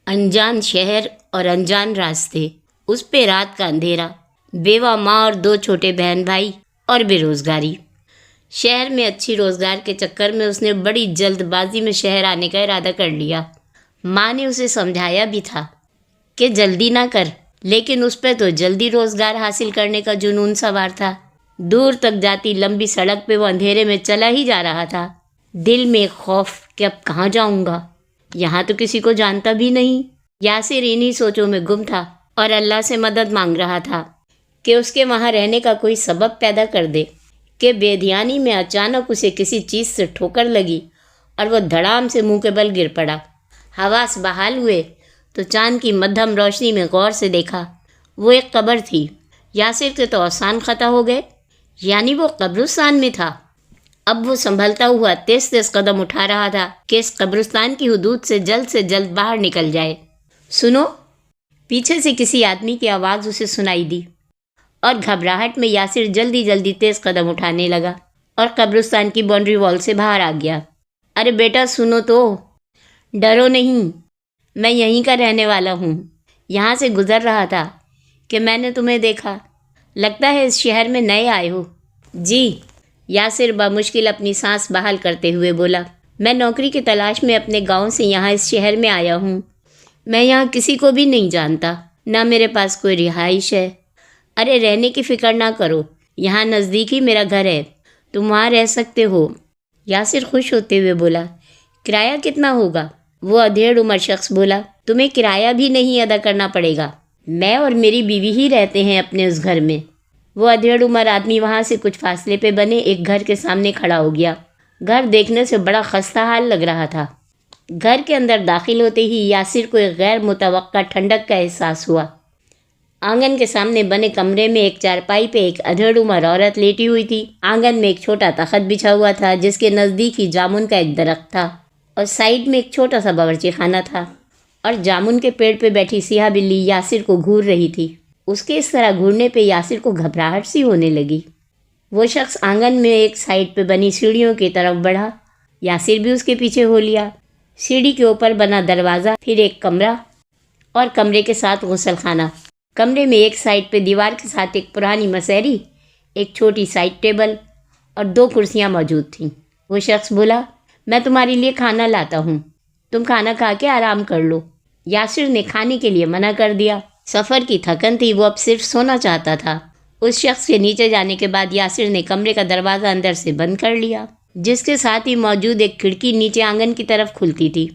انجان شہر اور انجان راستے، اس پہ رات کا اندھیرا، بیوہ ماں اور 2 چھوٹے بہن بھائی اور بے روزگاری۔ شہر میں اچھی روزگار کے چکر میں اس نے بڑی جلد بازی میں شہر آنے کا ارادہ کر لیا۔ ماں نے اسے سمجھایا بھی تھا کہ جلدی نہ کر، لیکن اس پہ تو جلدی روزگار حاصل کرنے کا جنون سوار تھا۔ دور تک جاتی لمبی سڑک پہ وہ اندھیرے میں چلا ہی جا رہا تھا، دل میں ایک خوف کہ اب کہاں جاؤں گا، یہاں تو کسی کو جانتا بھی نہیں۔ یاسر انہی سوچوں میں گم تھا اور اللہ سے مدد مانگ رہا تھا کہ اس کے وہاں رہنے کا کوئی سبب پیدا کر دے کہ بے دھیانی میں اچانک اسے کسی چیز سے ٹھوکر لگی اور وہ دھڑام سے منہ کے بل گر پڑا۔ حواس بحال ہوئے تو چاند کی مدھم روشنی میں غور سے دیکھا، وہ ایک قبر تھی۔ یاسر کے تو اوسان خطا ہو گئے، یعنی وہ قبرستان میں تھا۔ اب وہ سنبھلتا ہوا تیز تیز قدم اٹھا رہا تھا کہ اس قبرستان کی حدود سے جلد باہر نکل جائے۔ سنو، پیچھے سے کسی آدمی کی آواز اسے سنائی دی اور گھبراہٹ میں یاسر جلدی تیز قدم اٹھانے لگا اور قبرستان کی باؤنڈری وال سے باہر آ گیا۔ ارے بیٹا سنو تو، ڈرو نہیں، میں یہیں کا رہنے والا ہوں، یہاں سے گزر رہا تھا کہ میں نے تمہیں دیکھا، لگتا ہے اس شہر میں نئے آئے ہو۔ جی، یاسر بمشکل اپنی سانس بحال کرتے ہوئے بولا، میں نوکری کی تلاش میں اپنے گاؤں سے یہاں اس شہر میں آیا ہوں۔ میں یہاں کسی کو بھی نہیں جانتا، نہ میرے پاس کوئی رہائش ہے۔ ارے رہنے کی فکر نہ کرو، یہاں نزدیک ہی میرا گھر ہے، تم وہاں رہ سکتے ہو۔ یاسر خوش ہوتے ہوئے بولا، کرایہ کتنا ہوگا؟ وہ ادھیڑ عمر شخص بولا، تمہیں کرایہ بھی نہیں ادا کرنا پڑے گا، میں اور میری بیوی ہی رہتے ہیں اپنے اس گھر میں۔ وہ ادھیڑ عمر آدمی وہاں سے کچھ فاصلے پہ بنے ایک گھر کے سامنے کھڑا ہو گیا۔ گھر دیکھنے سے بڑا خستہ حال لگ رہا تھا۔ گھر کے اندر داخل ہوتے ہی یاسر کو ایک غیر متوقع ٹھنڈک کا احساس ہوا۔ آنگن کے سامنے بنے کمرے میں ایک چارپائی پہ ایک ادھیڑ عمر عورت لیٹی ہوئی تھی۔ آنگن میں ایک چھوٹا تخت بچھا ہوا تھا جس کے نزدیک ہی جامن کا ایک درخت تھا اور سائیڈ میں ایک چھوٹا سا باورچی خانہ تھا، اور جامن کے پیڑ پہ بیٹھی سیاہ بلی یاسر کو گھور رہی تھی۔ اس کے اس طرح گھورنے پہ یاسر کو گھبراہٹ سی ہونے لگی۔ وہ شخص آنگن میں ایک سائیڈ پہ بنی سیڑھیوں کی طرف بڑھا، یاسر بھی اس کے پیچھے ہو لیا۔ سیڑھی کے اوپر بنا دروازہ، پھر ایک کمرہ اور کمرے کے ساتھ غسل خانہ۔ کمرے میں ایک سائیڈ پہ دیوار کے ساتھ ایک پرانی مسہری، ایک چھوٹی سائیڈ ٹیبل اور 2 کرسیاں موجود تھیں۔ وہ شخص بولا، میں تمہارے لیے کھانا لاتا ہوں، تم کھانا کھا کے آرام کر لو۔ یاسر نے کھانے کے لیے منع کر دیا، سفر کی تھکن تھی، وہ اب صرف سونا چاہتا تھا۔ اس شخص کے نیچے جانے کے بعد یاسر نے کمرے کا دروازہ اندر سے بند کر لیا، جس کے ساتھ ہی موجود ایک کھڑکی نیچے آنگن کی طرف کھلتی تھی،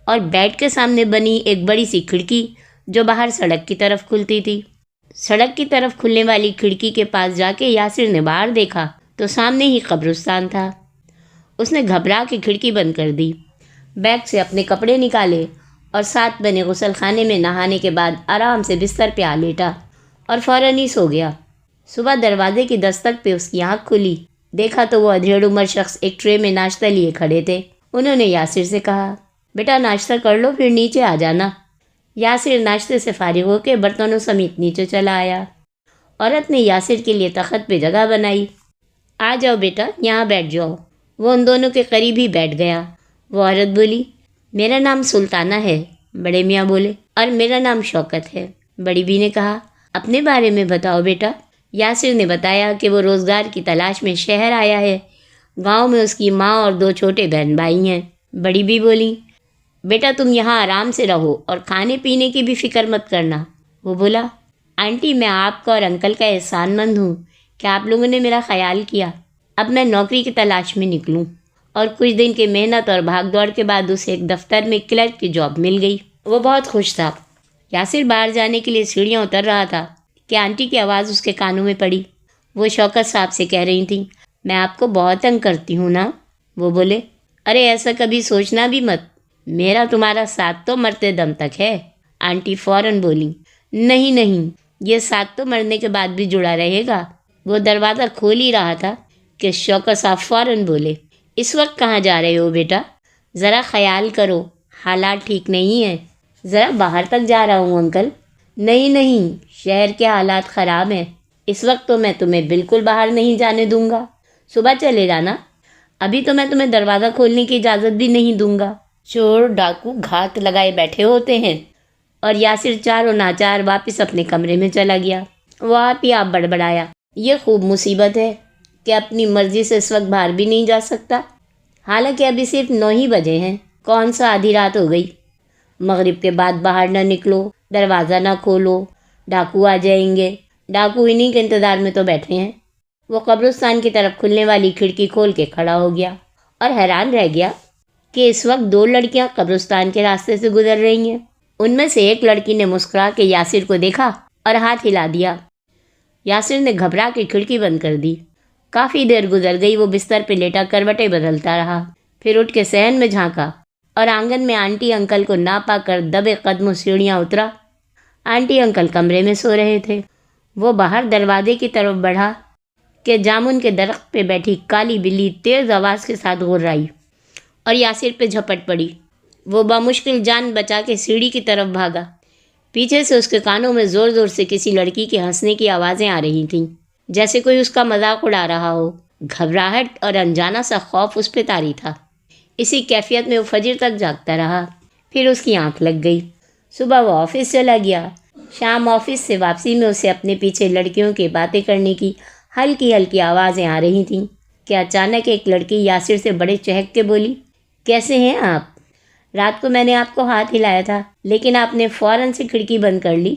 اور بیڈ کے سامنے بنی ایک بڑی سی کھڑکی جو باہر سڑک کی طرف کھلتی تھی۔ سڑک کی طرف کھلنے والی کھڑکی کے پاس جا کے یاسر نے باہر دیکھا تو سامنے ہی قبرستان تھا۔ اس نے گھبرا کے کھڑکی بند کر دی، بیگ سے اپنے کپڑے نکالے اور ساتھ بنے غسل خانے میں نہانے کے بعد آرام سے بستر پہ آ لیٹا اور فوراً ہی سو گیا۔ صبح دروازے کی دستک پہ اس کی آنکھ کھلی، دیکھا تو وہ ادھیڑ عمر شخص ایک ٹرے میں ناشتہ لیے کھڑے تھے۔ انہوں نے یاسر سے کہا، بیٹا ناشتہ کر لو پھر نیچے آ جانا۔ یاسر ناشتے سے فارغ ہو کے برتنوں سمیت نیچے چلا آیا۔ عورت نے یاسر کے لیے تخت پہ جگہ بنائی۔ آ جاؤ بیٹا، یہاں بیٹھ جاؤ۔ وہ ان دونوں کے قریب ہی بیٹھ گیا۔ وہ عورت بولی، میرا نام سلطانہ ہے۔ بڑے میاں بولے، اور میرا نام شوکت ہے۔ بڑی بی نے کہا، اپنے بارے میں بتاؤ بیٹا۔ یاسر نے بتایا کہ وہ روزگار کی تلاش میں شہر آیا ہے، گاؤں میں اس کی ماں اور 2 چھوٹے بہن بھائی ہیں۔ بڑی بی بولی، بیٹا تم یہاں آرام سے رہو اور کھانے پینے کی بھی فکر مت کرنا۔ وہ بولا، آنٹی میں آپ کا اور انکل کا احسان مند ہوں کہ آپ لوگوں نے میرا خیال کیا۔ اب میں نوکری کی تلاش میں نکلوں، اور کچھ دن کی محنت اور بھاگ دوڑ کے بعد اسے ایک دفتر میں کلرک کی جاب مل گئی۔ وہ بہت خوش تھا۔ یاسر باہر جانے کے لیے سیڑھیاں اتر رہا تھا کہ آنٹی کی آواز اس کے کانوں میں پڑی۔ وہ شوکت صاحب سے کہہ رہی تھیں، میں آپ کو بہت تنگ کرتی ہوں نا؟ وہ بولے، ارے ایسا کبھی سوچنا بھی مت، میرا تمہارا ساتھ تو مرتے دم تک ہے۔ آنٹی فوراً بولی، نہیں، یہ ساتھ تو مرنے کے بعد بھی جڑا رہے گا۔ وہ دروازہ کھول ہی رہا تھا کہ شوکت صاحب فوراً بولے، اس وقت کہاں جا رہے ہو بیٹا؟ ذرا خیال کرو، حالات ٹھیک نہیں ہیں۔ ذرا باہر تک جا رہا ہوں انکل۔ نہیں، شہر کے حالات خراب ہیں، اس وقت تو میں تمہیں بالکل باہر نہیں جانے دوں گا، صبح چلے جانا، ابھی تو میں تمہیں دروازہ کھولنے کی اجازت بھی نہیں دوں گا۔ چور ڈاکو گھات لگائے بیٹھے ہوتے ہیں، اور یاسر چار و ناچار واپس اپنے کمرے میں چلا گیا۔ وہ آپ ہی آپ بڑبڑایا، یہ خوب مصیبت ہے کہ اپنی مرضی سے اس وقت باہر بھی نہیں جا سکتا، حالانکہ ابھی صرف 9 ہی بجے ہیں، کون سا آدھی رات ہو گئی۔ مغرب کے بعد باہر نہ نکلو، دروازہ نہ کھولو، ڈاکو آ جائیں گے۔ ڈاکو انہیں کے انتظار میں تو بیٹھے ہیں۔ وہ قبرستان کی طرف کھلنے والی کھڑکی کھول کے کھڑا ہو گیا اور حیران رہ گیا کہ اس وقت 2 لڑکیاں قبرستان کے راستے سے گزر رہی ہیں۔ ان میں سے ایک لڑکی نے مسکرا کے یاسر کو دیکھا اور ہاتھ ہلا دیا۔ یاسر نے گھبرا کے کھڑکی بند کر دی۔ کافی دیر گزر گئی، وہ بستر پہ لیٹا کروٹیں بدلتا رہا، پھر اٹھ کے صحن میں جھانکا اور آنگن میں آنٹی انکل کو نہ پا کر دبے قدموں سیڑھیاں اترا۔ آنٹی انکل کمرے میں سو رہے تھے۔ وہ باہر دروازے کی طرف بڑھا کہ جامن کے درخت پہ بیٹھی کالی بلی تیز آواز کے ساتھ غرائی اور یاسر پہ جھپٹ پڑی۔ وہ بامشکل جان بچا کے سیڑھی کی طرف بھاگا۔ پیچھے سے اس کے کانوں میں زور زور سے کسی لڑکی کے ہنسنے کی آوازیں آ رہی تھیں، جیسے کوئی اس کا مذاق اڑا رہا ہو۔ گھبراہٹ اور انجانہ سا خوف اس پہ طاری تھا۔ اسی کیفیت میں وہ فجر تک جاگتا رہا، پھر اس کی آنکھ لگ گئی۔ صبح وہ آفس چلا گیا۔ شام آفس سے واپسی میں اسے اپنے پیچھے لڑکیوں کے باتیں کرنے کی ہلکی ہلکی آوازیں آ رہی تھیں کہ اچانک ایک لڑکی یاسر سے بڑے چہک کے بولی، کیسے ہیں آپ؟ رات کو میں نے آپ کو ہاتھ ہلایا تھا، لیکن آپ نے فوراً سے کھڑکی بند کر لی،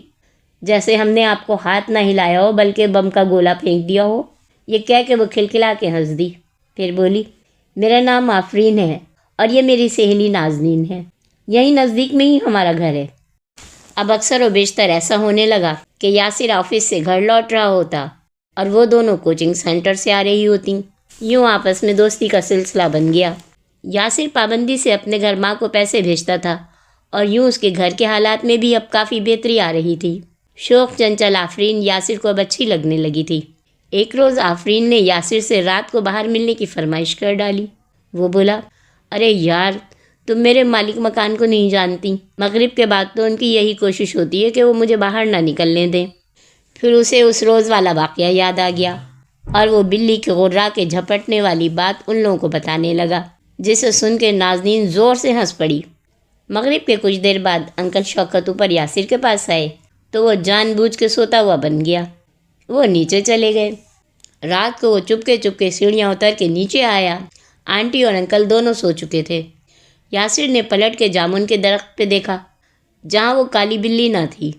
جیسے ہم نے آپ کو ہاتھ نہ ہلایا ہو بلکہ بم کا گولا پھینک دیا ہو۔ یہ کہہ کے وہ کھلکھلا کے ہنس دی، پھر بولی، میرا نام آفرین ہے اور یہ میری سہیلی نازنین ہے، یہیں نزدیک میں ہی ہمارا گھر ہے۔ اب اکثر و بیشتر ایسا ہونے لگا کہ یاسر آفس سے گھر لوٹ رہا ہوتا اور وہ دونوں کوچنگ سینٹر سے آ رہی ہوتیں۔ یوں آپس میں دوستی کا سلسلہ بن گیا۔ یاسر پابندی سے اپنے گھر ماں کو پیسے بھیجتا تھا اور یوں اس کے گھر کے حالات میں بھی اب کافی بہتری آ رہی تھی۔ شوخ چنچل آفرین یاسر کو اب اچھی لگنے لگی تھی۔ ایک روز آفرین نے یاسر سے رات کو باہر ملنے کی فرمائش کر ڈالی۔ وہ بولا، ارے یار، تم میرے مالک مکان کو نہیں جانتی، مغرب کے بعد تو ان کی یہی کوشش ہوتی ہے کہ وہ مجھے باہر نہ نکلنے دیں۔ پھر اسے اس روز والا واقعہ یاد آ گیا اور وہ بلی کے غرا کے جھپٹنے والی بات ان لوگوں کو بتانے لگا، جسے سن کے نازنین زور سے ہنس پڑی۔ مغرب کے کچھ دیر بعد انکل شوکت اوپر یاسر کے پاس آئے تو وہ جان بوجھ کے سوتا ہوا بن گیا۔ وہ نیچے چلے گئے۔ رات کو وہ چپکے سیڑھیاں اتر کے نیچے آیا۔ آنٹی اور انکل دونوں سو چکے تھے۔ یاسر نے پلٹ کے جامن کے درخت پہ دیکھا، جہاں وہ کالی بلی نہ تھی۔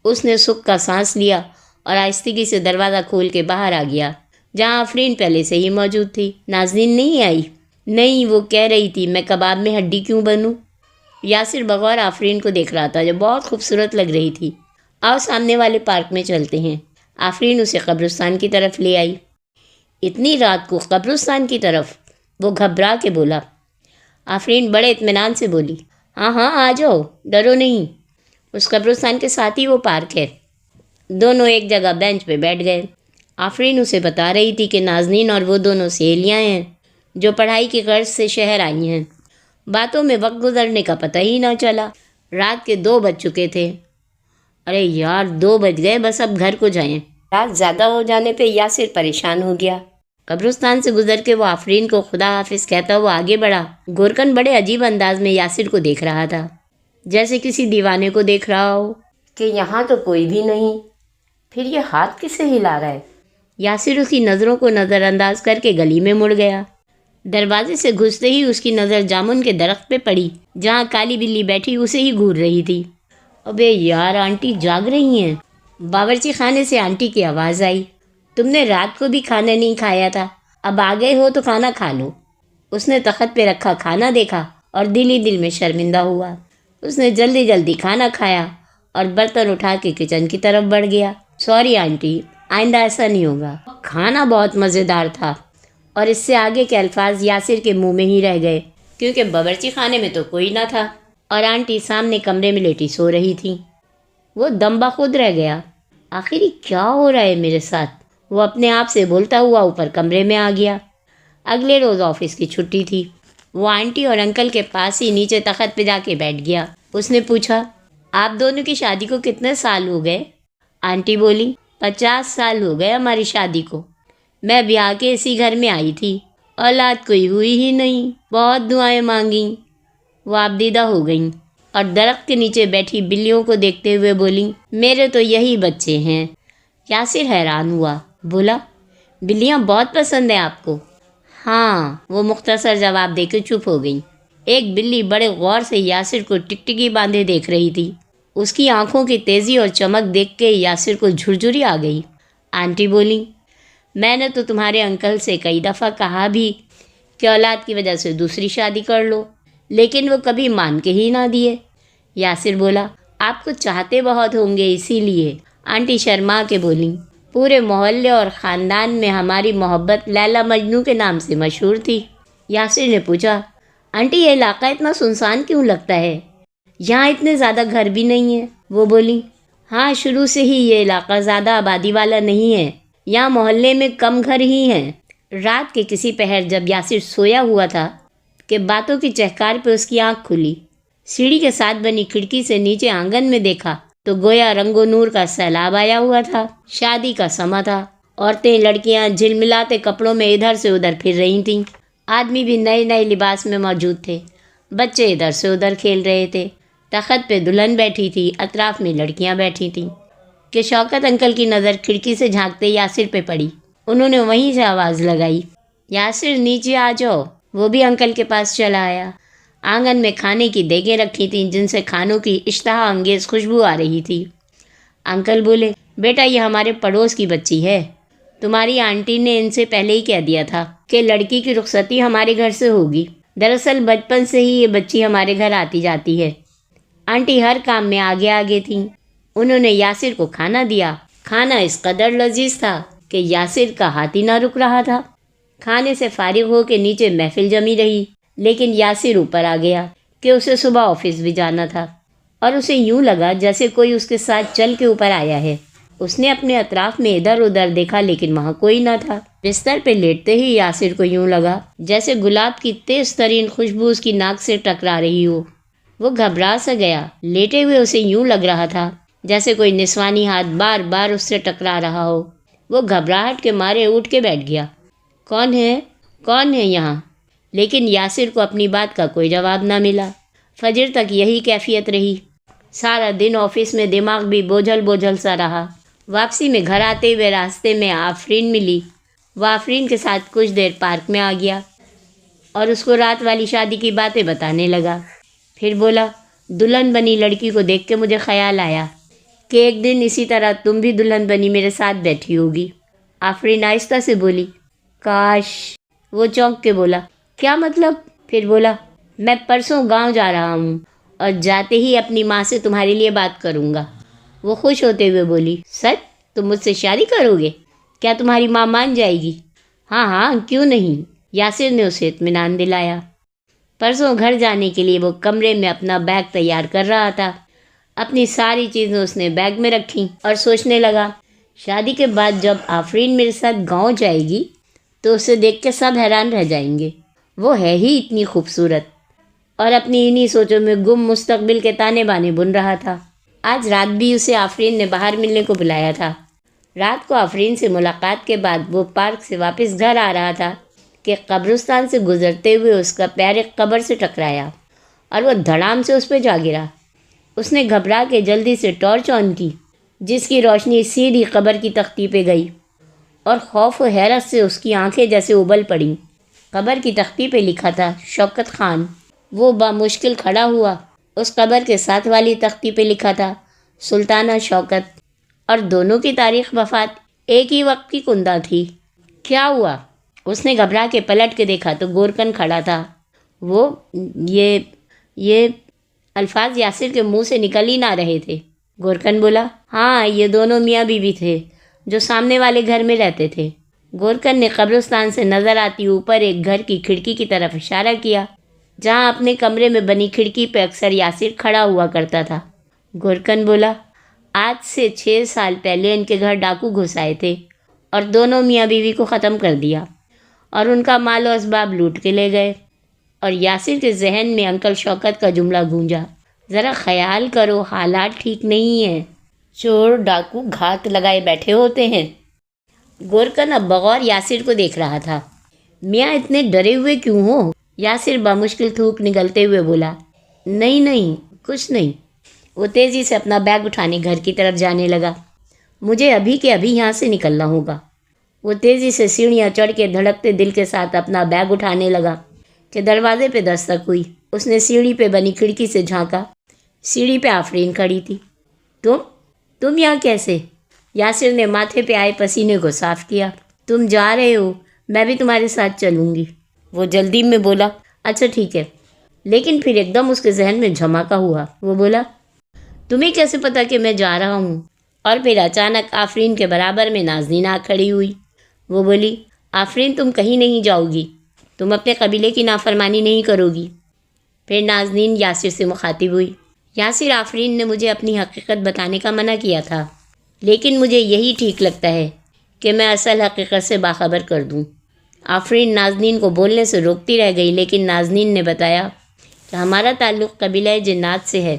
اس نے سکھ کا سانس لیا اور آہستگی سے دروازہ کھول کے باہر آ گیا، جہاں آفرین پہلے سے ہی موجود تھی۔ نازنین نہیں آئی؟ نہیں، وہ کہہ رہی تھی میں کباب میں ہڈی کیوں بنوں۔ یاسر بغور آفرین کو دیکھ رہا تھا جو بہت خوبصورت لگ رہی تھی۔ آؤ سامنے والے پارک میں چلتے ہیں۔ آفرین اسے قبرستان کی طرف لے آئی۔ اتنی رات کو قبرستان کی طرف؟ وہ گھبرا کے بولا۔ آفرین بڑے اطمینان سے بولی، ہاں ہاں آ جاؤ، ڈرو نہیں، اس قبرستان کے ساتھ ہی وہ پارک ہے۔ دونوں ایک جگہ بینچ پہ بیٹھ گئے۔ آفرین اسے بتا رہی تھی کہ نازنین اور وہ دونوں سہیلیاں ہیں جو پڑھائی کی غرض سے شہر آئی ہیں۔ باتوں میں وقت گزرنے کا پتہ ہی نہ چلا۔ رات کے 2 بج چکے تھے۔ ارے یار، 2 بج گئے، بس اب گھر کو جائیں۔ رات زیادہ ہو جانے پہ یاسر پریشان ہو گیا۔ قبرستان سے گزر کے وہ آفرین کو خدا حافظ کہتا ہوا آگے بڑھا۔ گورکن بڑے عجیب انداز میں یاسر کو دیکھ رہا تھا، جیسے کسی دیوانے کو دیکھ رہا ہو کہ یہاں تو کوئی بھی نہیں، پھر یہ ہاتھ کسے ہلا رہا ہے۔ یاسر اس کی نظروں کو نظر انداز کر کے گلی میں مڑ گیا۔ دروازے سے گھستے ہی اس کی نظر جامن کے درخت پہ پڑی، جہاں کالی بلی بیٹھی اسے ہی گھور رہی تھی۔ ابے یار، آنٹی جاگ رہی ہیں۔ باورچی خانے سے آنٹی کی آواز آئی، تم نے رات کو بھی کھانا نہیں کھایا تھا، اب آ گئے ہو تو کھانا کھا لو۔ اس نے تخت پہ رکھا کھانا دیکھا اور دل ہی دل میں شرمندہ ہوا۔ اس نے جلدی جلدی کھانا کھایا اور برتن اٹھا کے کچن کی طرف بڑھ گیا۔ سوری آنٹی، آئندہ ایسا نہیں ہوگا۔ کھانا بہت مزیدار تھا اور اس سے آگے کے الفاظ یاسر کے منہ میں ہی رہ گئے، کیونکہ باورچی خانے میں تو کوئی نہ تھا اور آنٹی سامنے کمرے میں لیٹی سو رہی تھی۔ وہ دم بخود رہ گیا۔ آخر یہ کیا ہو رہا ہے میرے ساتھ؟ وہ اپنے آپ سے بولتا ہوا اوپر کمرے میں آ گیا۔ اگلے روز آفس کی چھٹی تھی۔ وہ آنٹی اور انکل کے پاس ہی نیچے تخت پہ جا کے بیٹھ گیا۔ اس نے پوچھا، آپ دونوں کی شادی کو کتنے سال ہو گئے؟ آنٹی بولی، 50 سال ہو گئے ہماری شادی کو۔ میں بیاہ کے اسی گھر میں آئی تھی، اولاد کوئی ہوئی ہی نہیں، بہت دعائیں مانگیں، وہ آبدیدہ ہو گئیں۔ اور درخت کے نیچے بیٹھی بلیوں کو دیکھتے ہوئے بولی، میرے تو یہی بچے ہیں۔ یاسر حیران ہوا، بولا، بلیاں بہت پسند ہیں آپ کو؟ ہاں، وہ مختصر جواب دے کے چپ ہو گئی۔ ایک بلی بڑے غور سے یاسر کو ٹکٹکی باندھے دیکھ رہی تھی۔ اس کی آنکھوں کی تیزی اور چمک دیکھ کے یاسر کو جھرجھری آ گئی۔ آنٹی بولی، میں نے تو تمہارے انکل سے کئی دفعہ کہا بھی کہ اولاد کی وجہ سے دوسری شادی کر لو، لیکن وہ کبھی مان کے ہی نہ دیے۔ یاسر بولا، آپ کو چاہتے بہت ہوں گے اسی لیے۔ آنٹی شرما کے بولی، پورے محلے اور خاندان میں ہماری محبت لیلا مجنوں کے نام سے مشہور تھی۔ یاسر نے پوچھا، آنٹی یہ علاقہ اتنا سنسان کیوں لگتا ہے؟ یہاں اتنے زیادہ گھر بھی نہیں ہیں۔ وہ بولی، ہاں، شروع سے ہی یہ علاقہ زیادہ آبادی والا نہیں ہے، یہاں محلے میں کم گھر ہی ہیں۔ رات کے کسی پہر جب یاسر سویا ہوا تھا کہ باتوں کی چہکار پہ اس کی آنکھ کھلی۔ سیڑھی کے ساتھ بنی کھڑکی سے نیچے آنگن میں دیکھا تو گویا رنگ و نور کا سیلاب آیا ہوا تھا۔ شادی کا سما تھا۔ عورتیں لڑکیاں جھلملاتے کپڑوں میں ادھر سے ادھر پھر رہی تھیں۔ آدمی بھی نئے نئے لباس میں موجود تھے۔ بچے ادھر سے ادھر کھیل رہے تھے۔ تخت پہ دلہن بیٹھی تھی، اطراف میں لڑکیاں بیٹھی تھیں کہ شوکت انکل کی نظر کھڑکی سے جھانکتے یاسر پہ پڑی۔ انہوں نے وہیں سے آواز لگائی، یاسر نیچے آ جاؤ۔ وہ بھی انکل کے پاس چلا آیا۔ آنگن میں کھانے کی دیگیں رکھی تھیں جن سے کھانوں کی اشتہا انگیز خوشبو آ رہی تھی۔ انکل بولے، بیٹا یہ ہمارے پڑوس کی بچی ہے، تمہاری آنٹی نے ان سے پہلے ہی کہہ دیا تھا کہ لڑکی کی رخصتی ہمارے گھر سے ہوگی۔ دراصل بچپن سے ہی یہ بچی ہمارے گھر آتی جاتی ہے۔ آنٹی ہر کام میں آگے آگے تھیں۔ انہوں نے یاسر کو کھانا دیا۔ کھانا اس قدر لذیذ تھا کہ یاسر کا ہاتھ ہی نہ رک رہا تھا۔ کھانے سے فارغ ہو کے نیچے محفل جمی رہی، لیکن یاسر اوپر آ گیا کہ اسے صبح آفس بھی جانا تھا، اور اسے یوں لگا جیسے کوئی اس کے ساتھ چل کے اوپر آیا ہے۔ اس نے اپنے اطراف میں ادھر ادھر دیکھا لیکن وہاں کوئی نہ تھا۔ بستر پہ لیٹتے ہی یاسر کو یوں لگا جیسے گلاب کی تیز ترین خوشبو اس کی ناک سے ٹکرا رہی ہو۔ وہ گھبرا سا گیا۔ لیٹے ہوئے اسے یوں لگ رہا تھا جیسے کوئی نسوانی ہاتھ بار بار اس سے ٹکرا رہا ہو۔ وہ گھبراہٹ کے مارے اٹھ کے بیٹھ گیا۔ کون ہے یہاں؟ لیکن یاسر کو اپنی بات کا کوئی جواب نہ ملا۔ فجر تک یہی کیفیت رہی۔ سارا دن آفس میں دماغ بھی بوجھل بوجھل سا رہا۔ واپسی میں گھر آتے ہوئے راستے میں آفرین ملی۔ وہ آفرین کے ساتھ کچھ دیر پارک میں آ گیا اور اس کو رات والی شادی کی باتیں بتانے لگا۔ پھر بولا، دلہن بنی لڑکی کو دیکھ کے مجھے خیال آیا کہ ایک دن اسی طرح تم بھی دلہن بنی میرے ساتھ بیٹھی ہوگی۔ آفرین آہستہ سے بولی، کاش۔ وہ چونک کے بولا، کیا مطلب؟ پھر بولا، میں پرسوں گاؤں جا رہا ہوں اور جاتے ہی اپنی ماں سے تمہارے لیے بات کروں گا۔ وہ خوش ہوتے ہوئے بولی، سچ؟ تم مجھ سے شادی کرو گے؟ کیا تمہاری ماں مان جائے گی؟ ہاں کیوں نہیں؟ یاسر نے اسے اطمینان دلایا۔ پرسوں گھر جانے کے لیے وہ کمرے میں اپنا بیگ تیار کر رہا تھا۔ اپنی ساری چیزیں اس نے بیگ میں رکھیں اور سوچنے لگا، شادی کے بعد جب آفرین میرے ساتھ گاؤں جائے گی تو اسے دیکھ کے سب حیران رہ جائیں گے، وہ ہے ہی اتنی خوبصورت۔ اور اپنی انہی سوچوں میں گم مستقبل کے تانے بانے بن رہا تھا۔ آج رات بھی اسے آفرین نے باہر ملنے کو بلایا تھا۔ رات کو آفرین سے ملاقات کے بعد وہ پارک سے واپس گھر آ رہا تھا کہ قبرستان سے گزرتے ہوئے اس کا پیر ایک قبر سے ٹکرایا اور وہ دھڑام سے اس پہ جا گرا۔ اس نے گھبرا کے جلدی سے ٹارچ آن کی، جس کی روشنی سیدھی قبر کی تختی پہ گئی اور خوف و حیرت سے اس کی آنکھیں جیسے ابل پڑیں۔ قبر کی تختی پہ لکھا تھا شوکت خان۔ وہ بامشکل کھڑا ہوا۔ اس قبر کے ساتھ والی تختی پہ لکھا تھا سلطانہ شوکت، اور دونوں کی تاریخ وفات ایک ہی وقت کی کندہ تھی۔ کیا ہوا؟ اس نے گھبرا کے پلٹ کے دیکھا تو گورکن کھڑا تھا۔ وہ یہ الفاظ یاسر کے منہ سے نکل ہی نہ رہے تھے۔ گورکن بولا، ہاں یہ دونوں میاں بیوی تھے جو سامنے والے گھر میں رہتے تھے۔ گورکن نے قبرستان سے نظر آتی اوپر ایک گھر کی کھڑکی کی طرف اشارہ کیا جہاں اپنے کمرے میں بنی کھڑکی پہ اکثر یاسر کھڑا ہوا کرتا تھا۔ گورکن بولا، آج سے 6 سال پہلے ان کے گھر ڈاکو گھس آئے تھے اور دونوں میاں بیوی کو ختم کر دیا اور ان کا مال و اسباب لوٹ کے لے گئے۔ اور یاسر کے ذہن میں انکل شوکت کا جملہ گونجا، ذرا خیال کرو، حالات ٹھیک نہیں ہیں، چور ڈاکو گھات لگائے بیٹھے ہوتے ہیں۔ گورکن اب بغور یاسر کو دیکھ رہا تھا۔ میاں اتنے ڈرے ہوئے کیوں ہو؟ یاسر بامشکل تھوک نگلتے ہوئے بولا، نہیں کچھ نہیں۔ وہ تیزی سے اپنا بیگ اٹھانے گھر کی طرف جانے لگا۔ مجھے ابھی کے ابھی یہاں سے نکلنا ہوگا۔ وہ تیزی سے سیڑھیاں چڑھ کے دھڑکتے دل کے ساتھ اپنا بیگ اٹھانے لگا کہ دروازے پہ دستک ہوئی۔ اس نے سیڑھی پہ بنی کھڑکی سے جھانکا۔ سیڑھی پہ آفرین کھڑی تھی۔ تم یہاں کیسے؟ یاسر نے ماتھے پہ آئے پسینے کو صاف کیا۔ تم جا رہے ہو، میں بھی تمہارے ساتھ چلوں گی، وہ جلدی میں بولا۔ اچھا ٹھیک ہے، لیکن پھر ایک دم اس کے ذہن میں جھماکا ہوا۔ وہ بولا، تمہیں کیسے پتا کہ میں جا رہا ہوں؟ اور پھر اچانک آفرین کے برابر میں نازنین آ کھڑی ہوئی۔ وہ بولی، آفرین تم کہیں نہیں جاؤ گی، تم اپنے قبیلے کی نافرمانی نہیں کرو گی۔ پھر نازنین یاسر سے مخاطب ہوئی۔ یاسر، آفرین نے مجھے اپنی حقیقت بتانے کا منع کیا تھا، لیکن مجھے یہی ٹھیک لگتا ہے کہ میں اصل حقیقت سے باخبر کر دوں۔ آفرین نازنین کو بولنے سے روکتی رہ گئی، لیکن نازنین نے بتایا کہ ہمارا تعلق قبیلہ جنات سے ہے۔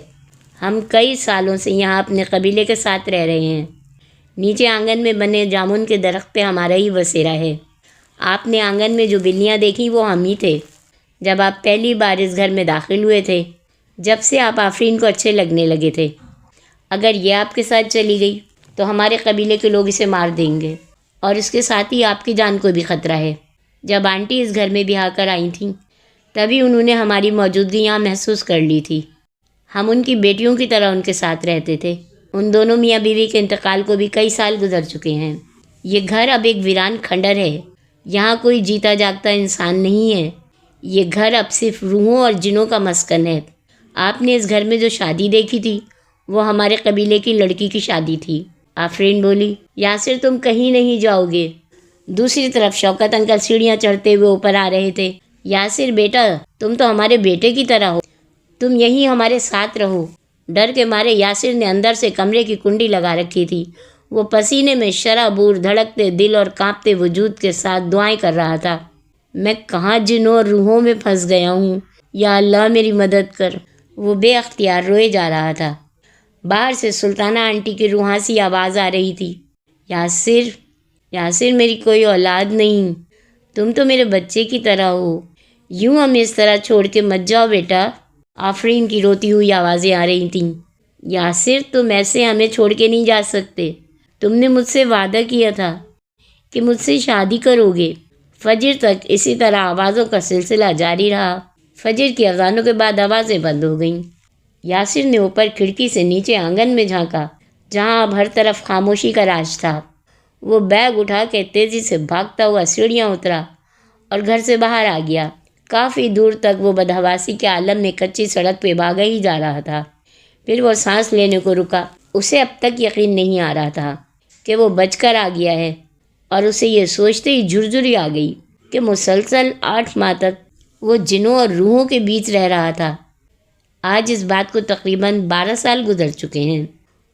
ہم کئی سالوں سے یہاں اپنے قبیلے کے ساتھ رہ رہے ہیں۔ نیچے آنگن میں بنے جامن کے درخت پہ ہمارا ہی بسیرا ہے۔ آپ نے آنگن میں جو بلیاں دیکھیں وہ ہم ہی تھے جب آپ پہلی بار اس گھر میں داخل ہوئے تھے۔ جب سے آپ آفرین کو اچھے لگنے لگے تھے۔ اگر یہ آپ کے ساتھ چلی گئی تو ہمارے قبیلے کے لوگ اسے مار دیں گے، اور اس کے ساتھ ہی آپ کی جان کو بھی خطرہ ہے۔ جب آنٹی اس گھر میں بیاہ کر آئی تھیں تبھی انہوں نے ہماری موجودگی یہاں محسوس کر لی تھی۔ ہم ان کی بیٹیوں کی طرح ان کے ساتھ رہتے تھے۔ ان دونوں میاں بیوی کے انتقال کو بھی کئی سال گزر چکے ہیں۔ یہ گھر اب ایک ویران کھنڈر ہے۔ یہاں کوئی جیتا جاگتا انسان نہیں ہے۔ یہ گھر اب صرف روحوں اور جنوں کا مسکن ہے۔ آپ نے اس گھر میں جو شادی دیکھی تھی وہ ہمارے قبیلے کی لڑکی کی شادی تھی۔ آفرین بولی، یاسر تم کہیں نہیں جاؤ گے۔ دوسری طرف شوکت انکل سیڑھیاں چڑھتے ہوئے اوپر آ رہے تھے۔ یاسر بیٹا، تم تو ہمارے بیٹے کی طرح ہو، تم یہیں ہمارے ساتھ رہو۔ ڈر کے مارے یاسر نے اندر سے کمرے کی کنڈی لگا رکھی تھی۔ وہ پسینے میں شرابور، دھڑکتے دل اور کانپتے وجود کے ساتھ دعائیں کر رہا تھا۔ میں کہاں جنوں اور روحوں میں پھنس گیا ہوں، یا اللہ میری مدد کر۔ وہ بے اختیار روئے جا رہا تھا۔ باہر سے سلطانہ آنٹی کی روحاسی آواز آ رہی تھی، یاسر میری کوئی اولاد نہیں، تم تو میرے بچے کی طرح ہو، یوں ہمیں اس طرح چھوڑ کے مت جاؤ بیٹا۔ آفرین کی روتی ہوئی آوازیں آ رہی تھیں۔ یاسر تم ایسے ہمیں چھوڑ کے نہیں جا سکتے، تم نے مجھ سے وعدہ کیا تھا کہ مجھ سے شادی کرو گے۔ فجر تک اسی طرح آوازوں کا سلسلہ جاری رہا۔ فجر کی اذانوں کے بعد آوازیں بند ہو گئیں۔ یاسر نے اوپر کھڑکی سے نیچے آنگن میں جھانکا، جہاں اب ہر طرف خاموشی کا راج تھا۔ وہ بیگ اٹھا کے تیزی سے بھاگتا ہوا سیڑھیاں اترا اور گھر سے باہر آ گیا۔ کافی دور تک وہ بدحواسی کے عالم میں کچی سڑک پہ بھاگا ہی جا رہا تھا۔ پھر وہ سانس لینے کو رکا۔ اسے اب تک یقین نہیں آ رہا تھا کہ وہ بچ کر آ گیا ہے، اور اسے یہ سوچتے ہی جھرجھری آ گئی کہ مسلسل 8 ماہ تک وہ جنوں اور روحوں کے بیچ رہ رہا تھا۔ آج اس بات کو تقریباً 12 سال گزر چکے ہیں،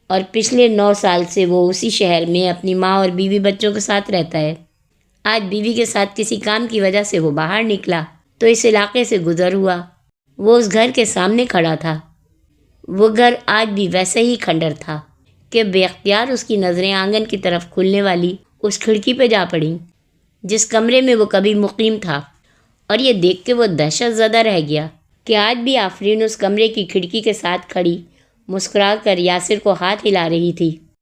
اور پچھلے 9 سال سے وہ اسی شہر میں اپنی ماں اور بیوی بچوں کے ساتھ رہتا ہے۔ آج بیوی کے ساتھ کسی کام کی وجہ سے وہ باہر نکلا تو اس علاقے سے گزر ہوا۔ وہ اس گھر کے سامنے کھڑا تھا۔ وہ گھر آج بھی ویسے ہی کھنڈر تھا کہ بے اختیار اس کی نظریں آنگن کی طرف کھلنے والی اس کھڑکی پہ جا پڑیں جس کمرے میں وہ کبھی مقیم تھا، اور یہ دیکھ کے وہ دہشت زدہ رہ گیا کہ آج بھی آفرین اس کمرے کی کھڑکی کے ساتھ کھڑی مسکرا کر یاسر کو ہاتھ ہلا رہی تھی۔